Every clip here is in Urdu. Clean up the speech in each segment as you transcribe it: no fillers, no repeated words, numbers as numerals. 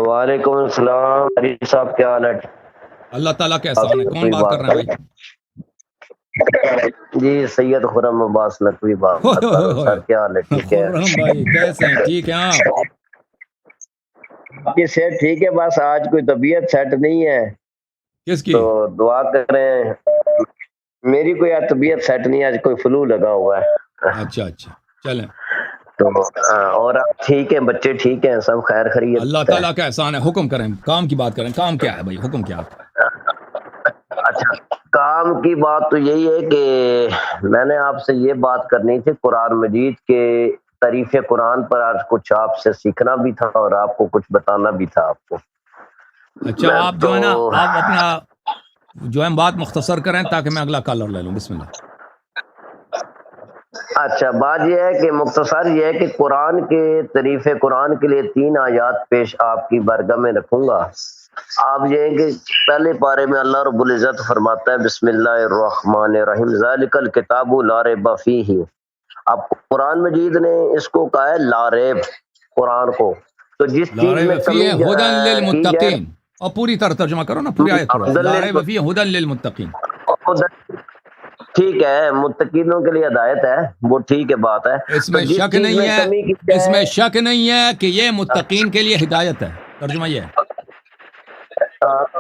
وعلیکم السلام علی صاحب، کیا حال ہے؟ اللہ تعالیٰ کا احسان ہے. کون بات کر رہے ہیں بھائی؟ جی سید خرم عباس نقوی بات کر رہا ہوں. سر کیا حال ہے؟ ٹھیک ہے خرم بھائی کیسے ہیں؟ ٹھیک ہیں آپ؟ جی صحت ٹھیک ہے، بس آج کوئی طبیعت سیٹ نہیں ہے کس کی؟ تو دعا کریں. میری کوئی طبیعت سیٹ نہیں ہے، آج کوئی فلو لگا ہوا ہے. اچھا چلیں. تو اور آپ ٹھیک ہیں؟ بچے ٹھیک ہیں؟ سب خیر خیریت؟ اللہ تعالیٰ کا احسان ہے. حکم کریں، کام کی بات کریں. کام کیا ہے بھائی؟ حکم کیا آپ کا؟ اچھا، کام کی بات تو یہی ہے کہ میں نے آپ سے یہ بات کرنی تھی قرآن مجید کے تعریف قرآن پر. آج کچھ آپ سے سیکھنا بھی تھا اور آپ کو کچھ بتانا بھی تھا آپ کو. اچھا آپ جو ہے نا، آپ اپنا جو ہے بات مختصر کریں تاکہ میں اگلا کالر لے لوں. بسم اللہ. اچھا، بات یہ ہے کہ مختصر یہ ہے کہ قرآن کے تعریف قرآن کے لیے 3 آیات پیش آپ کی بارگاہ میں رکھوں گا. آپ یہ ہے کہ پہلے پارے میں اللہ رب العزت فرماتا ہے بسم اللہ الرحمن الرحیم ذالک الکتاب لا ریب فیہ. اب قرآن مجید نے اس کو کہا ہے لا ریب قرآن کو. تو جس لا چیز ریب میں فیہ کمی ہدی کی جائے للمتقین. اور پوری طرح ترجمہ کرو نا، پوری آیت پڑھو. لا ریب فیہ ہدی للمتقین. ٹھیک ہے، متقینوں کے لیے ہدایت ہے، وہ ٹھیک ہے، بات ہے. اس تو میں جس شک چیز نہیں میں ہے، کمی کی اس میں جائے شک نہیں ہے کہ یہ متقین کے لیے ہدایت ہے. ترجمہ یہ ہے.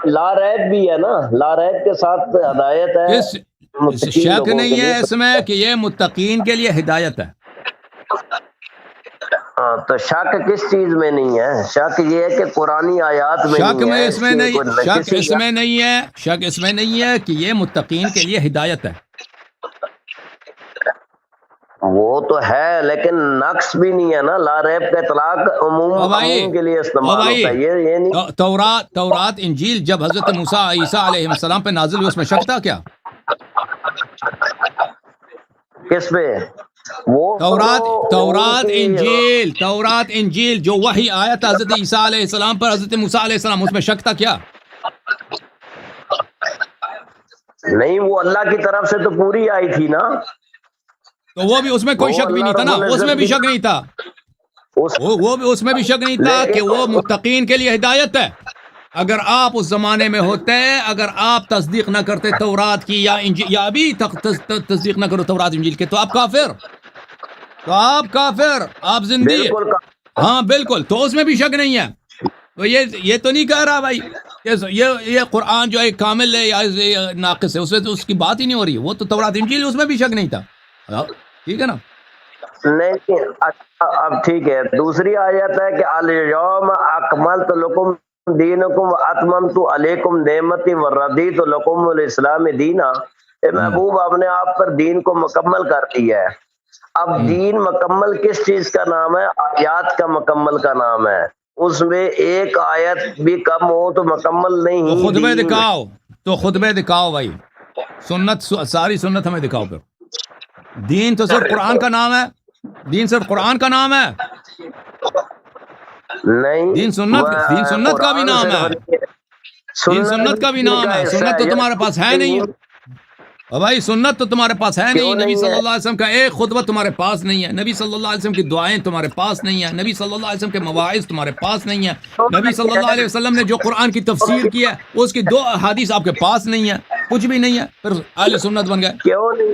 لا ریب بھی ہے نا، لا ریب کے ساتھ ہدایت ہے کس متقین شک لوگوں کے نہیں لیے. ہے اس میں کہ یہ متقین کے لیے ہدایت ہے. تو شک کس چیز میں نہیں ہے؟ شک یہ ہے کہ قرآنی آیات میں شک نہیں میں ہے اس میں نہیں، شک کسی اس میں نہیں ہے، شک اس میں نہیں ہے کہ یہ متقین کے لیے ہدایت ہے. وہ تو ہے لیکن نقص بھی نہیں ہے نا. لا ریب کا اطلاق عموم کے لیے استعمال ہوتا ہے. یہ نہیں تورات انجیل جب حضرت موسیٰ عیسیٰ علیہ السلام پہ نازل ہوئی، اس میں شک تھا کیا؟ کس پہ؟ وہ تورات انجیل جو وحی آیا تھا حضرت عیسیٰ علیہ السلام پر، حضرت موسیٰ علیہ السلام، اس میں شک تھا کیا؟ نہیں، وہ اللہ کی طرف سے تو پوری آئی تھی نا. تو وہ بھی اس میں کوئی شک بھی نہیں تھا نا، اس میں بھی شک نہیں تھا. وہ بھی اس میں بھی شک نہیں تھا کہ وہ متقین کے لیے ہدایت ہے. اگر آپ اس زمانے میں ہوتے، اگر آپ تصدیق نہ کرتے تورات کی یا انجیل، یا ابھی تصدیق نہ کرو تورات انجیل کے، تو آپ کافر، آپ زندی. بالکل ہاں بالکل. تو اس میں بھی شک نہیں ہے. تو یہ تو نہیں کہہ رہا بھائی یہ قرآن جو ہے کامل ہے یا ناقص ہے، اس میں تو اس کی بات ہی نہیں ہو رہی ہے. وہ تو تورات انجیل، اس میں بھی شک نہیں تھا. ٹھیک ہے نا؟ نہیں. اب ٹھیک ہے، دوسری آیت ہے کہ الیوم اکملت لکم دینکم واتممت علیکم نعمتی ورضیت لکم الاسلام دینا. محبوب آپ نے آپ پر دین کو مکمل کر دیا ہے. اب دین مکمل کس چیز کا نام ہے؟ آیات کا مکمل کا نام ہے. اس میں ایک آیت بھی کم ہو تو مکمل نہیں. تو خطبے دکھاؤ بھائی. سنت، ساری سنت ہمیں دکھاؤ. پھر دین تو صرف قرآن کا نام ہے. دین صرف قرآن کا نام ہے. نہیں، دین سنت کا بھی نام ہے. دین سنت کا بھی نام ہے. سنت تو تمہارے پاس ہے نہیں. بھائی سنت تو تمہارے پاس ہے نہیں. نبی صلی اللہ علیہ وسلم کا ایک خطبہ تمہارے پاس نہیں ہے. نبی صلی اللہ علیہ وسلم کی دعائیں تمہارے پاس نہیں ہیں. نبی صلی اللہ علیہ وسلم کے مواعظ تمہارے پاس نہیں ہیں. نبی صلی اللہ علیہ وسلم نے جو قرآن کی تفسیر کی ہے اس کی 2 احادیث آپ کے پاس نہیں ہیں. کچھ بھی نہیں ہے. پھر اہل سنت بن گئے. کیوں نہیں؟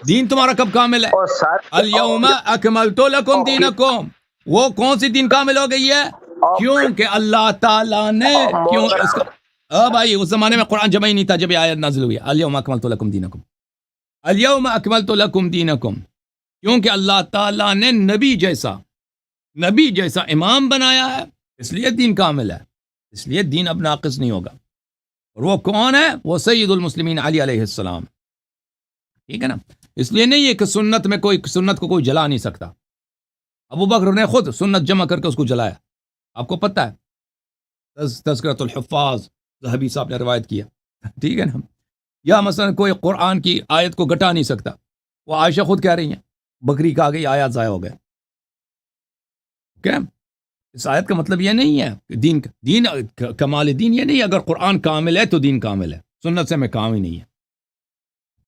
دین تمہارا کب کامل ہے؟ الیوم اکملت لکم دینکم. وہ کون سی دین کامل ہو گئی ہے؟ کیونکہ اللہ تعالیٰ نے اس کا بھائی اس زمانے میں قرآن جمع ہی نہیں تھا جب یہ آیت نازل ہوئی الیوم اکملت لکم دینکم. الیوم اکملت لکم دینکم، کیونکہ اللہ تعالیٰ نے نبی جیسا امام بنایا ہے، اس لیے دین کامل ہے. اس لیے دین اب ناقص نہیں ہوگا. اور وہ کون ہے؟ وہ سید المسلمین علی علیہ السلام. ٹھیک ہے نا؟ اس لیے نہیں ہے کہ سنت کو کوئی جلا نہیں سکتا. ابو بکر نے خود سنت جمع کر کے اس کو جلایا. آپ کو پتہ ہے، تذکرۃ الحفاظ ذہبی صاحب نے روایت کیا. ٹھیک ہے نا؟ یا مثلا کوئی قرآن کی آیت کو گٹا نہیں سکتا. وہ عائشہ خود کہہ رہی ہیں بکری کھا گئی، آیات ضائع ہو گئے. اس آیت کا مطلب یہ نہیں ہے دین کمال دین یہ نہیں ہے اگر قرآن کامل ہے تو دین کامل ہے. سنت سے میں کام ہی نہیں ہے.